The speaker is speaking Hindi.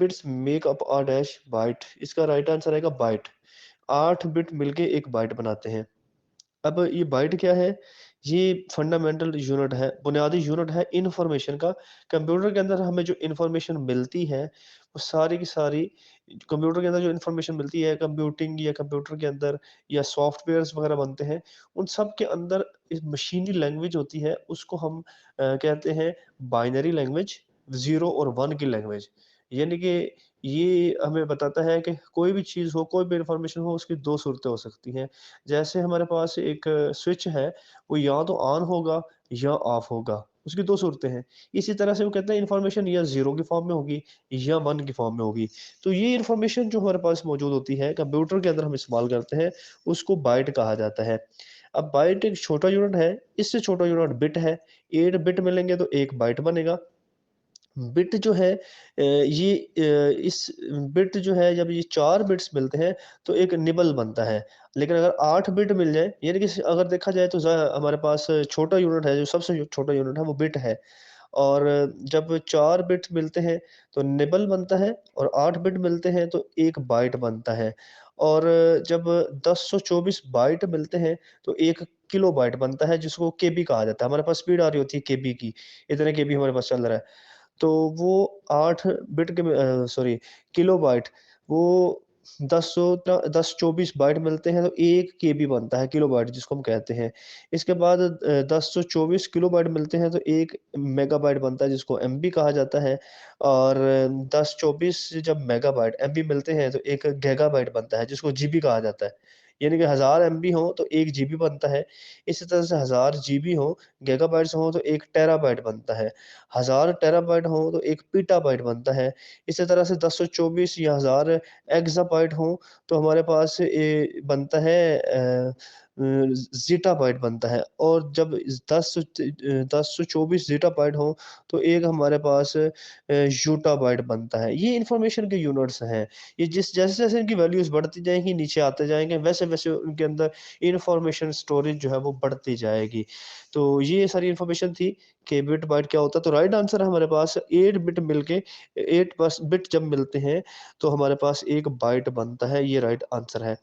Bits make up a dash byte. इसका राइट आंसर आएगा बाइट। 8 बिट मिलके एक बाइट बनाते हैं। अब ये बाइट क्या है? ये फंडामेंटल यूनिट है, बुनियादी यूनिट है इन्फॉर्मेशन का। कंप्यूटर के अंदर हमें जो इन्फॉर्मेशन मिलती है, वो सारी की सारी कंप्यूटर के अंदर जो इन्फॉर्मेशन मिलती है, कंप्यूटिंग या कंप्यूटर के अंदर या सॉफ्टवेयर्स वगैरह बनते हैं, उन सब के अंदर एक मशीनी लैंग्वेज होती है, उसको हम कहते हैं बाइनरी लैंग्वेज, 0 और 1 की लैंग्वेज। यानी कि ये हमें बताता है कि कोई भी चीज़ हो, कोई भी इन्फॉर्मेशन हो, उसकी 2 सूरतें हो सकती हैं। जैसे हमारे पास एक स्विच है, वो या तो ऑन होगा या ऑफ होगा, उसकी 2 सूरतें हैं। इसी तरह से वो कहते हैं इन्फॉर्मेशन या 0 की फॉर्म में होगी या 1 की फॉर्म में होगी। तो ये इन्फॉर्मेशन जो हमारे पास मौजूद होती है, कंप्यूटर के अंदर हम इस्तेमाल करते हैं, उसको बाइट कहा जाता है। अब बाइट एक छोटा यूनिट है, इससे छोटा यूनिट बिट है। 8 बिट मिलेंगे तो 1 बाइट बनेगा। बिट जो है इस बिट जो है जब ये 4 बिट्स मिलते हैं तो एक निबल बनता है। लेकिन अगर 8 बिट मिल जाए यानी कि अगर देखा जाए तो हमारे पास छोटा यूनिट है, जो सबसे जो छोटा यूनिट है वो बिट है। और जब 4 बिट मिलते हैं तो निबल बनता है और 8 बिट मिलते हैं तो 1 बाइट बनता है। और जब 1024 बाइट मिलते हैं तो 1 किलोबाइट बनता है, जिसको केबी कहा जाता है। हमारे पास स्पीड आ रही होती है केबी की, इतने केबी हमारे पास चल रहा है। तो वो 8 बिट के सॉरी किलोबाइट, वो 1024 बाइट मिलते हैं तो 1 केबी बनता है, किलोबाइट जिसको हम कहते हैं। इसके बाद 1024 किलोबाइट मिलते हैं तो 1 मेगाबाइट बनता है, जिसको एमबी कहा जाता है। और 1024 जब मेगाबाइट एमबी मिलते हैं तो 1 गीगाबाइट बनता है, जिसको जीबी कहा जाता है। यानी कि 1000 एमबी हो तो 1 जीबी बनता है। इसी तरह से 1000 जीबी हो, गीगाबाइट्स हो तो 1 टेराबाइट बनता है। 1000 टेराबाइट हो तो 1 पीटाबाइट बनता है। इसी तरह से 1024 या 1000 एक्साबाइट हो तो हमारे पास ये बनता है ज़ेटाबाइट बनता है। और जब 1024 ज़ेटाबाइट हो तो एक हमारे पास यूटाबाइट बनता है। ये इन्फॉर्मेशन के यूनिट्स हैं। ये जैसे-जैसे इनकी वैल्यूज़ बढ़ती जाएँगी, नीचे आते जाएँगे, वैसे-वैसे उनके अंदर इन्फॉर्मेशन स्टोरेज जो है वो बढ़ती जाएगी। तो ये सारी इन्फॉर्मेशन थी कि बिट बाइट क्या होता है। तो राइट आंसर है हमारे पास 8 बिट मिलके 8 बस बिट जब मिलते हैं तो हमारे पास 1 बाइट बनता है। ये राइट आंसर है।